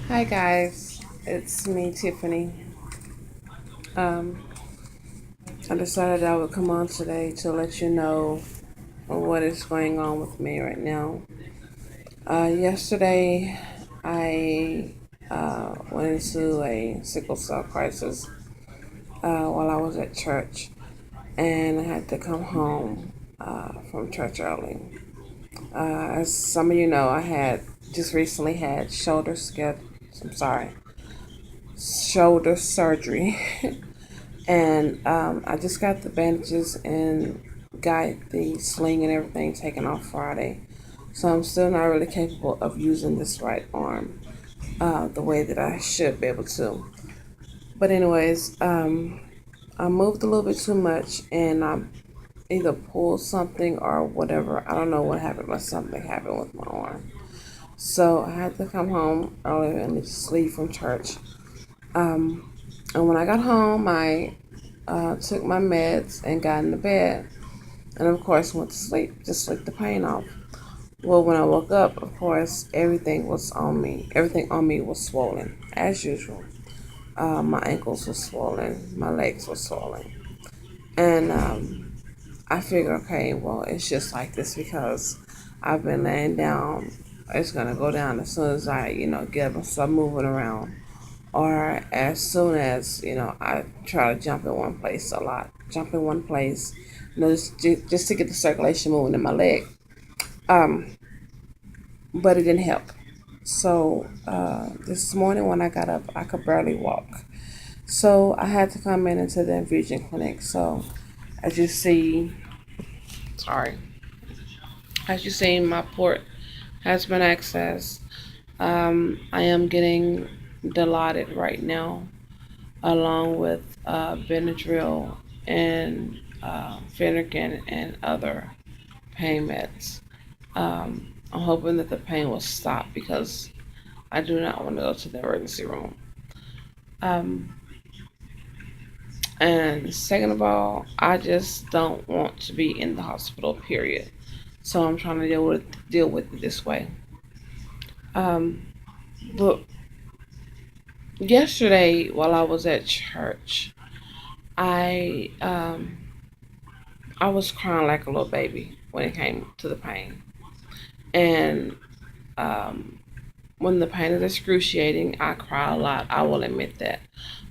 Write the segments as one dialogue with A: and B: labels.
A: Hi guys, it's me, Tiffany. Um, I decided I would come on today to let you know what is going on with me right now. Yesterday, I went into a sickle cell crisis while I was at church, and I had to come home from church early. As some of you know, I had just recently had shoulder surgery. And I just got the bandages and got the sling and everything taken off Friday. So I'm still not really capable of using this right arm the way that I should be able to. But anyways, I moved a little bit too much and I either pulled something or whatever. I don't know what happened, but something happened with my arm. So I had to come home early and just leave from church. Um, and when I got home, I took my meds and got into bed. And of course, went to sleep, just sleep the pain off. Well, when I woke up, of course, everything was on me. Everything on me was swollen, as usual. My ankles were swollen, my legs were swollen. And I figured, okay, well, it's just like this because I've been laying down. It's going to go down as soon as I, get up and start moving around. Or as soon as, I try to jump in one place a lot. Jump in one place, just to get the circulation moving in my leg. Um, but it didn't help. So this morning when I got up, I could barely walk. So I had to come in into the infusion clinic. So as you see, sorry, as you see, my port has been accessed. I am getting Dilaudid right now, along with Benadryl and Phenergan and other pain meds. I'm hoping that the pain will stop because I do not want to go to the emergency room. Um, and second of all, I just don't want to be in the hospital. Period. So I'm trying to deal with it this way. Um, but yesterday, while I was at church, I I was crying like a little baby when it came to the pain, and um, when the pain is excruciating, I cry a lot. I will admit that.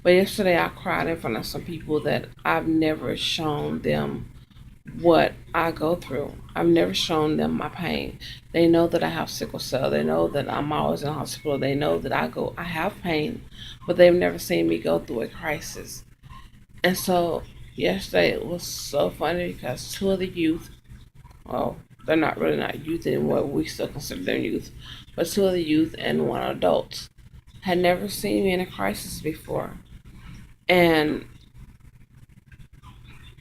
A: But yesterday I cried in front of some people that I've never shown them what I go through. I've never shown them my pain. They know that I have sickle cell. They know that I'm always in the hospital. They know that I have pain, but they've never seen me go through a crisis. And so yesterday it was so funny because two of the youth, well, they're not really not youth anymore. We still consider them youth, but two of the youth and one adult had never seen me in a crisis before, and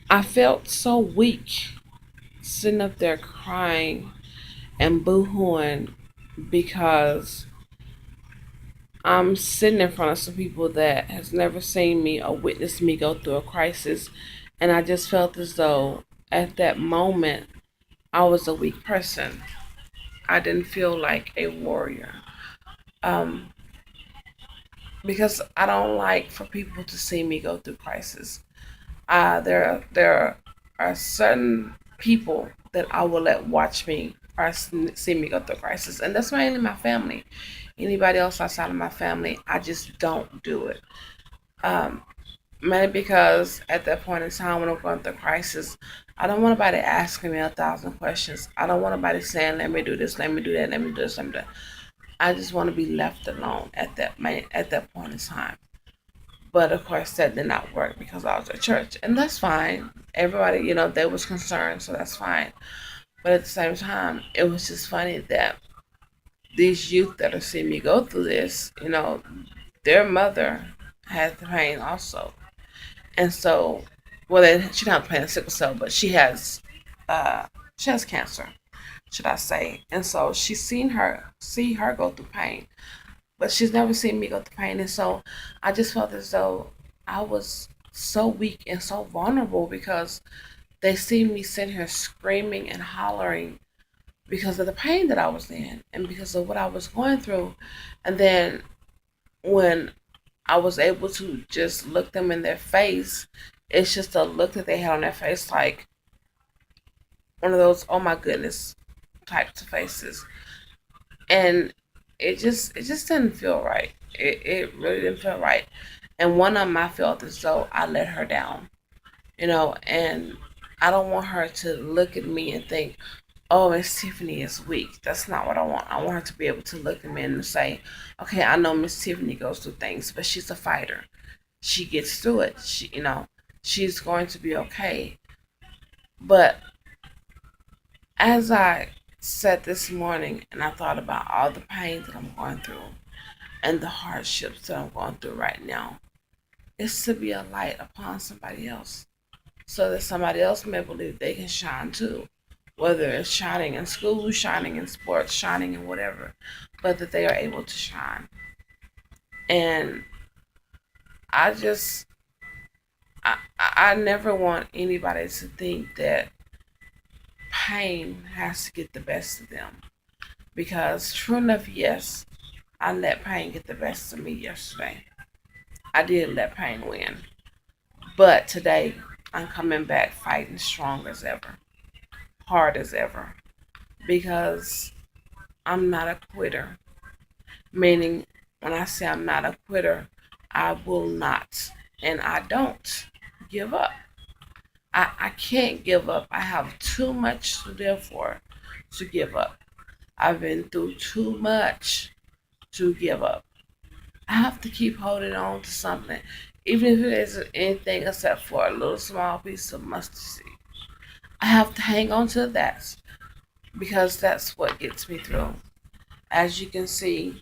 A: I felt so weak sitting up there crying and boo-hooing because I'm sitting in front of some people that has never seen me or witnessed me go through a crisis, and I just felt as though at that moment I was a weak person. I didn't feel like a warrior. Um, because I don't like for people to see me go through crisis. There are certain people that I will let watch me or see me go through crisis, and that's mainly my family. Anybody else outside of my family, I just don't do it. Um, Mainly because at that point in time when I'm going through crisis, I don't want nobody asking me 1,000 questions. I don't want nobody saying, "Let me do this, let me do that, let me do this, let me do that." I just want to be left alone at that point in time. But of course, that did not work because I was at church, and that's fine. Everybody, they was concerned, so that's fine. But at the same time, it was just funny that these youth that are seeing me go through this, their mother has the pain also, and so, well, she don't have pain of sickle cell, but uh, she has cancer, should I say? And so she's seen her see her go through pain, but she's never seen me go through pain. And so I just felt as though I was so weak and so vulnerable because they see me sitting here screaming and hollering because of the pain that I was in and because of what I was going through. And then when I was able to just look them in their face, it's just a look that they had on their face, like one of those "oh my goodness" types of faces, and it just didn't feel right. It really didn't feel right. And one of them, I felt as though I let her down, and I don't want her to look at me and think, oh, Miss Tiffany is weak. That's not what I want. I want her to be able to look at me and say, okay, I know Miss Tiffany goes through things, but she's a fighter. She gets through it. She's going to be okay. But as I sat this morning and I thought about all the pain that I'm going through and the hardships that I'm going through right now, it's to be a light upon somebody else so that somebody else may believe they can shine too. Whether it's shining in school, shining in sports, shining in whatever, but that they are able to shine. And I just, I never want anybody to think that pain has to get the best of them. Because true enough, yes, I let pain get the best of me yesterday. I did let pain win. But today, I'm coming back fighting strong as ever, hard as ever. Because I'm not a quitter. Meaning, when I say I'm not a quitter, I will not and I don't give up. I can't give up. I have too much to live for to give up. I've been through too much to give up. I have to keep holding on to something, even if it isn't anything except for a little small piece of mustard seed. I have to hang on to that because that's what gets me through. As you can see,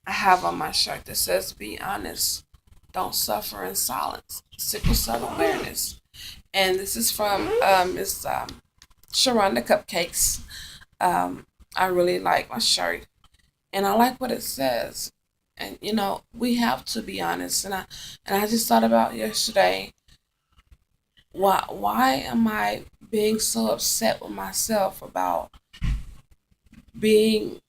A: I have on my shirt that says, "Be honest, don't suffer in silence." Sickle cell awareness. And this is from Miss Sharonda Cupcakes. I really like my shirt, and I like what it says. And we have to be honest. And I just thought about yesterday. Why am I being so upset with myself about being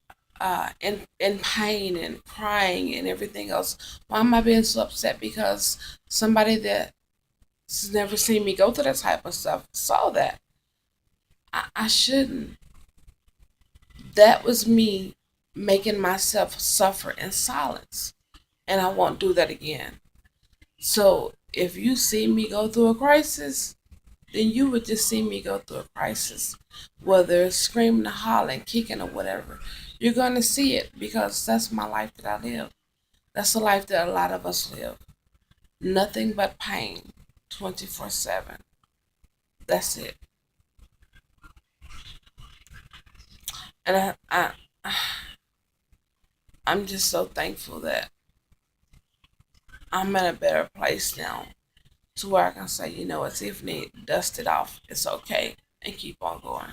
A: in pain and crying and everything else? Why am I being so upset because somebody that's never seen me go through that type of stuff saw that? I shouldn't. That was me making myself suffer in silence, and I won't do that again. So if you see me go through a crisis, then you would just see me go through a crisis, whether it's screaming, hollering, kicking, or whatever. You're going to see it because that's my life that I live. That's the life that a lot of us live. Nothing but pain, 24/7. That's it. And I'm just so thankful that I'm in a better place now to where I can say, it's Tiffany, dust it off. It's okay. And keep on going.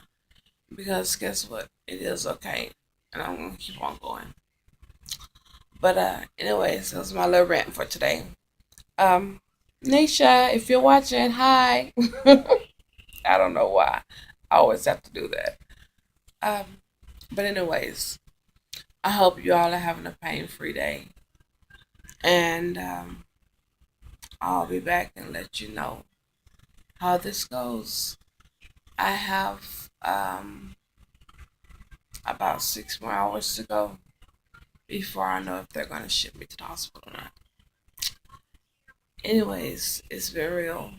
A: Because guess what? It is okay. And I'm going to keep on going. But anyways, that was my little rant for today. Um, Nisha, if you're watching, hi. I don't know why. I always have to do that. Um, but anyways, I hope you all are having a pain-free day. And I'll be back and let you know how this goes. I have about 6 more hours to go before I know if they're going to ship me to the hospital or not. Anyways, it's been real.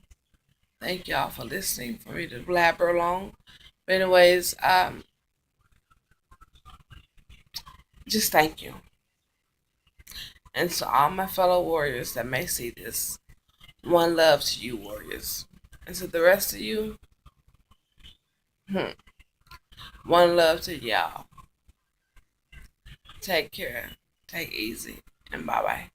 A: Thank y'all for listening for me to blabber along. But anyways, just thank you. And to all my fellow warriors that may see this, one love to you, warriors. And to the rest of you, one love to y'all. Take care. Take easy. And bye bye.